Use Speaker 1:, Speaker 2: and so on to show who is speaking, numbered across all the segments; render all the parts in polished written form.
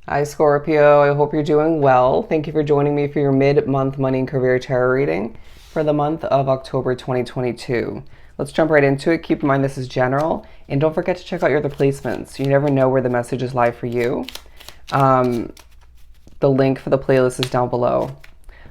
Speaker 1: Hi, Scorpio. I hope you're doing well. Thank you for joining me for your mid-month money and career tarot reading for the month of October 2022. Let's jump right into it. Keep in mind this is general, and don't forget to check out your other placements. You never know where the message is live for you. The link for the playlist is down below.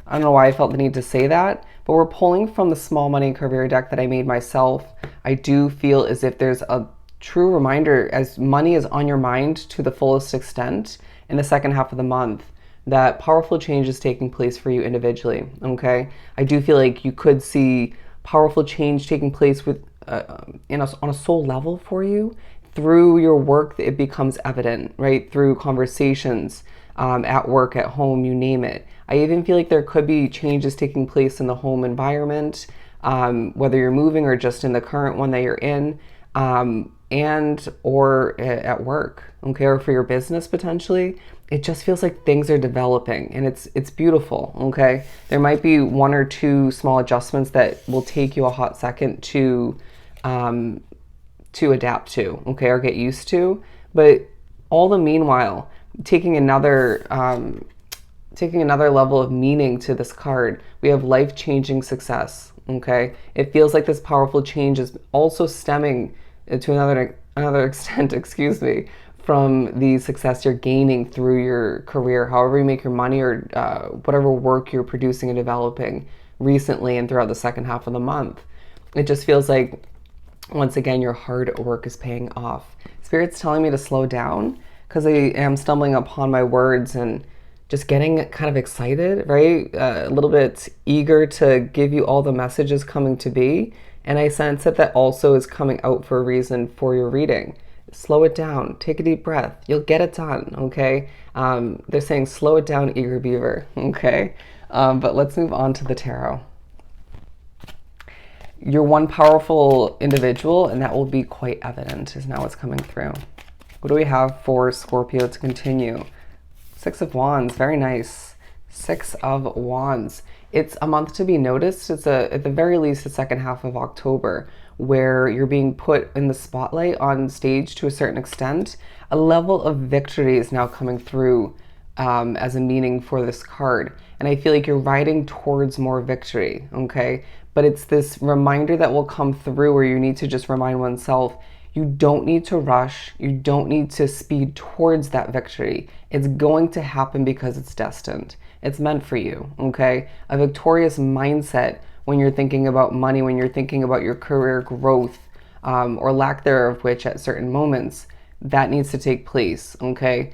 Speaker 1: I don't know why I felt the need to say that, but we're pulling from the small money and career deck that I made myself. I do feel as if there's a true reminder as money is on your mind to the fullest extent in the second half of the month, that powerful change is taking place for you individually, okay? I do feel like you could see powerful change taking place with on a soul level for you. Through your work, it becomes evident, right? Through conversations, at work, at home, you name it. I even feel like there could be changes taking place in the home environment, whether you're moving or just in the current one that you're in, and or at work, okay, or for your business potentially. It just feels like things are developing, and it's beautiful, okay? There might be one or two small adjustments that will take you a hot second to adapt to, okay, or get used to, but all the meanwhile, taking another level of meaning to this card, we have life-changing success, okay? It feels like this powerful change is also stemming to another extent, excuse me, from the success you're gaining through your career, however you make your money, or whatever work you're producing and developing recently and throughout the second half of the month. It just feels like, once again, your hard work is paying off. Spirit's telling me to slow down because I am stumbling upon my words and just getting kind of excited, right? A little bit eager to give you all the messages coming to be. And I sense that that also is coming out for a reason for your reading. Slow it down. Take a deep breath. You'll get it done, okay? They're saying slow it down, eager beaver, okay? But let's move on to the tarot. You're one powerful individual, and that will be quite evident is now what's coming through. What do we have for Scorpio to continue? Six of Wands, very nice. Six of Wands. It's a month to be noticed. It's at the very least the second half of October, where you're being put in the spotlight on stage to a certain extent. A level of victory is now coming through as a meaning for this card. And I feel like you're riding towards more victory, okay? But it's this reminder that will come through where you need to just remind oneself, you don't need to rush. You don't need to speed towards that victory. It's going to happen because it's destined. It's meant for you, okay? A victorious mindset when you're thinking about money, when you're thinking about your career growth, or lack thereof, which at certain moments, that needs to take place, okay?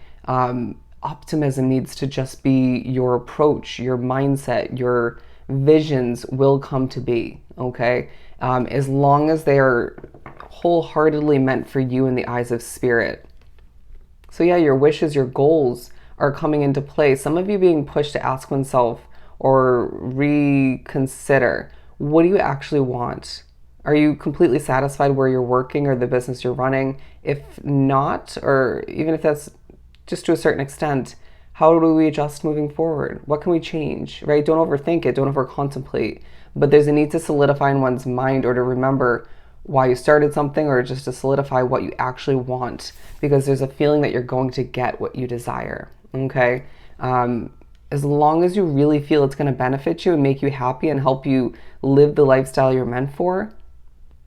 Speaker 1: Optimism needs to just be your approach, your mindset, your visions will come to be, okay? As long as they are wholeheartedly meant for you in the eyes of spirit. So yeah, your wishes, your goals are coming into play. Some of you being pushed to ask oneself or reconsider, what do you actually want? Are you completely satisfied where you're working or the business you're running? If not, or even if that's just to a certain extent, how do we adjust moving forward? What can we change, right? Don't overthink it, don't over contemplate. But there's a need to solidify in one's mind or to remember why you started something, or just to solidify what you actually want, because there's a feeling that you're going to get what you desire, okay? As long as you really feel it's going to benefit you and make you happy and help you live the lifestyle you're meant for,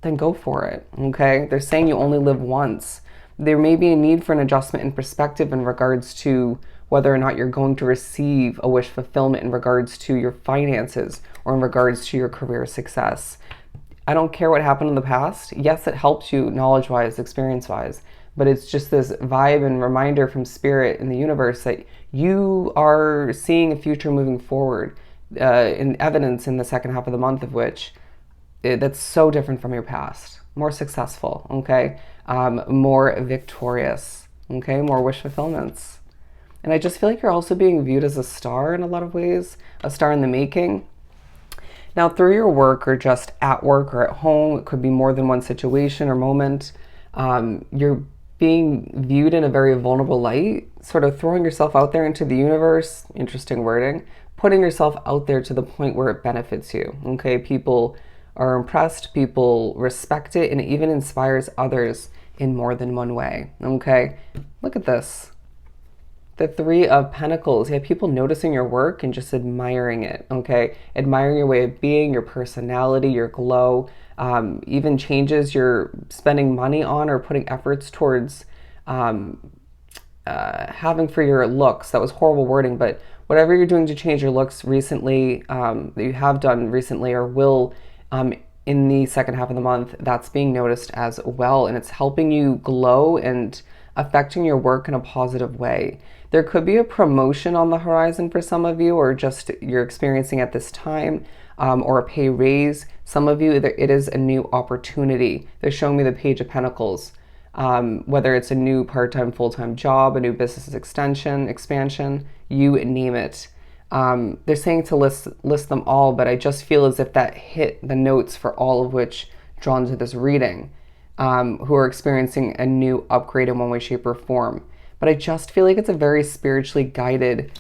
Speaker 1: then go for it, okay? They're saying you only live once. There may be a need for an adjustment in perspective in regards to whether or not you're going to receive a wish fulfillment in regards to your finances or in regards to your career success. I don't care what happened in the past. Yes, it helps you knowledge-wise, experience-wise, but it's just this vibe and reminder from spirit in the universe that you are seeing a future moving forward, in evidence in the second half of the month, of which that's so different from your past. More successful, okay? More victorious, okay? More wish fulfillments. And I just feel like you're also being viewed as a star in a lot of ways, a star in the making. Now, through your work or just at work or at home, it could be more than one situation or moment, you're being viewed in a very vulnerable light, sort of throwing yourself out there into the universe, interesting wording, putting yourself out there to the point where it benefits you, okay? People are impressed, people respect it, and it even inspires others in more than one way, okay? Look at this. The Three of Pentacles. Yeah, people noticing your work and just admiring it, okay? Admiring your way of being, your personality, your glow, even changes you're spending money on or putting efforts towards having for your looks. That was horrible wording, but whatever you're doing to change your looks recently, that you have done recently or will in the second half of the month, that's being noticed as well. And it's helping you glow and affecting your work in a positive way. There could be a promotion on the horizon for some of you, or just you're experiencing at this time, or a pay raise. Some of you, it is a new opportunity. They're showing me the Page of Pentacles. Whether it's a new part-time, full-time job, a new business expansion, you name it. They're saying to list them all, but I just feel as if that hit the notes for all of which drawn to this reading, who are experiencing a new upgrade in one way, shape, or form. But I just feel like it's a very spiritually guided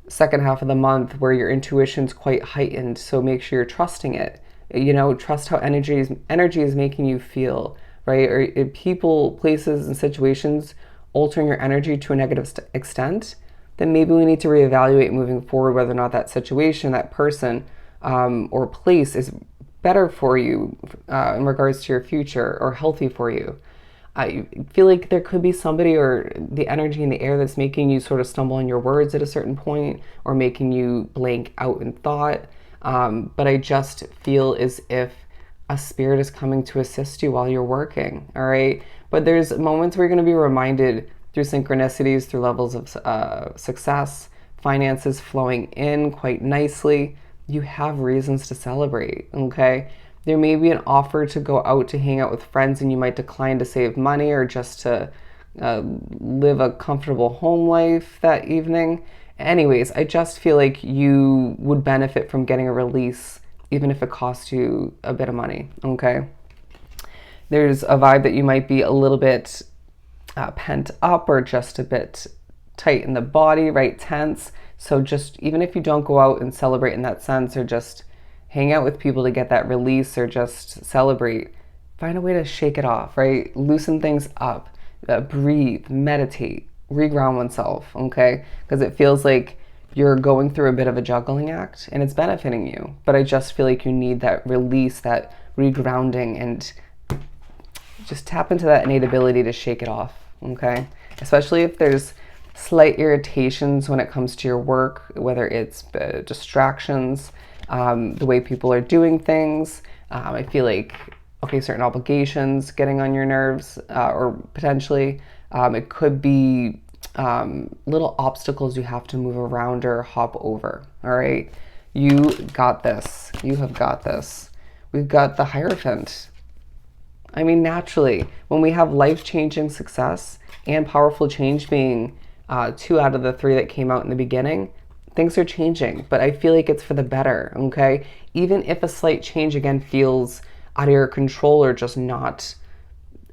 Speaker 1: second half of the month where your intuition's quite heightened. So make sure you're trusting it. You know, trust how energy is making you feel, right? Or if people, places, and situations altering your energy to a negative extent, then maybe we need to reevaluate moving forward whether or not that situation, that person, or place is better for you in regards to your future or healthy for you. I feel like there could be somebody or the energy in the air that's making you sort of stumble on your words at a certain point or making you blank out in thought. But I just feel as if a spirit is coming to assist you while you're working, all right? But there's moments where you're going to be reminded through synchronicities, through levels of success, finances flowing in quite nicely. You have reasons to celebrate, okay? There may be an offer to go out to hang out with friends and you might decline to save money or just to live a comfortable home life that evening. Anyways, I just feel like you would benefit from getting a release, even if it costs you a bit of money, okay? There's a vibe that you might be a little bit pent up or just a bit tight in the body, right? Tense. So just even if you don't go out and celebrate in that sense or just hang out with people to get that release or just celebrate, find a way to shake it off, right? Loosen things up, breathe, meditate, reground oneself, okay? Because it feels like you're going through a bit of a juggling act and it's benefiting you. But I just feel like you need that release, that regrounding, and just tap into that innate ability to shake it off, okay? Especially if there's slight irritations when it comes to your work, whether it's distractions, the way people are doing things. I feel like, okay, certain obligations getting on your nerves, or potentially it could be little obstacles you have to move around or hop over, all right? You got this. You have got this. We've got the Hierophant. I mean, naturally, when we have life-changing success and powerful change being 2 out of the 3 that came out in the beginning, things are changing, but I feel like it's for the better, okay? Even if a slight change, again, feels out of your control or just not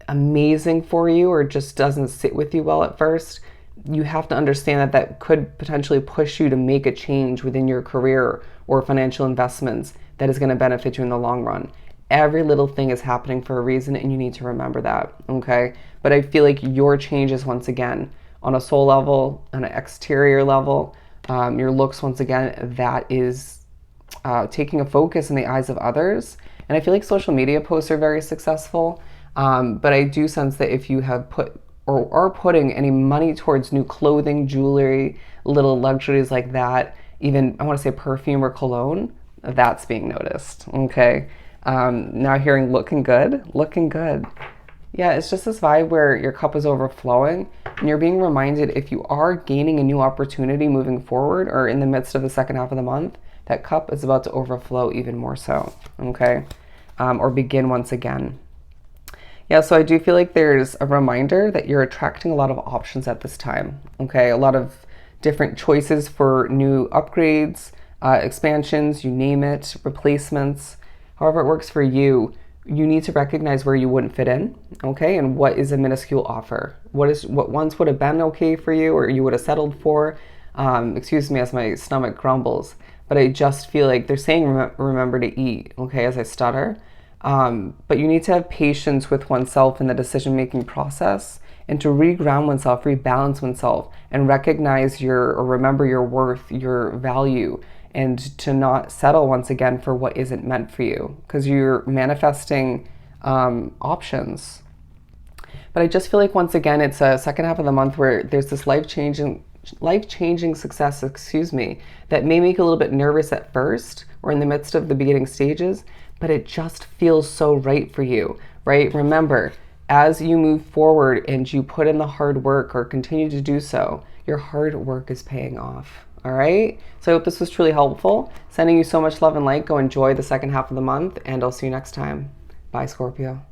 Speaker 1: amazing for you or just doesn't sit with you well at first, you have to understand that that could potentially push you to make a change within your career or financial investments that is going to benefit you in the long run. Every little thing is happening for a reason, and you need to remember that, okay? But I feel like your changes, once again, on a soul level, on an exterior level, your looks, once again, that is taking a focus in the eyes of others. And I feel like social media posts are very successful, but I do sense that if you have put or are putting any money towards new clothing, jewelry, little luxuries like that, even I want to say perfume or cologne, that's being noticed, okay? Now hearing looking good. Yeah, it's just this vibe where your cup is overflowing and you're being reminded if you are gaining a new opportunity moving forward or in the midst of the second half of the month, that cup is about to overflow even more so, okay? Or begin once again. Yeah, so I do feel like there's a reminder that you're attracting a lot of options at this time, okay? A lot of different choices for new upgrades, expansions, you name it, replacements. However it works for you, you need to recognize where you wouldn't fit in, okay? And what is a minuscule offer? What once would have been okay for you or you would have settled for? Excuse me as my stomach grumbles, but I just feel like they're saying remember to eat, okay, as I stutter. But you need to have patience with oneself in the decision-making process and to reground oneself, rebalance oneself, and recognize or remember your worth, your value, and to not settle once again for what isn't meant for you, because you're manifesting options. But I just feel like, once again, it's a second half of the month where there's this life-changing success, that may make you a little bit nervous at first or in the midst of the beginning stages, but it just feels so right for you, right? Remember, as you move forward and you put in the hard work or continue to do so, your hard work is paying off. All right. So I hope this was truly helpful. Sending you so much love and light. Go enjoy the second half of the month, and I'll see you next time. Bye, Scorpio.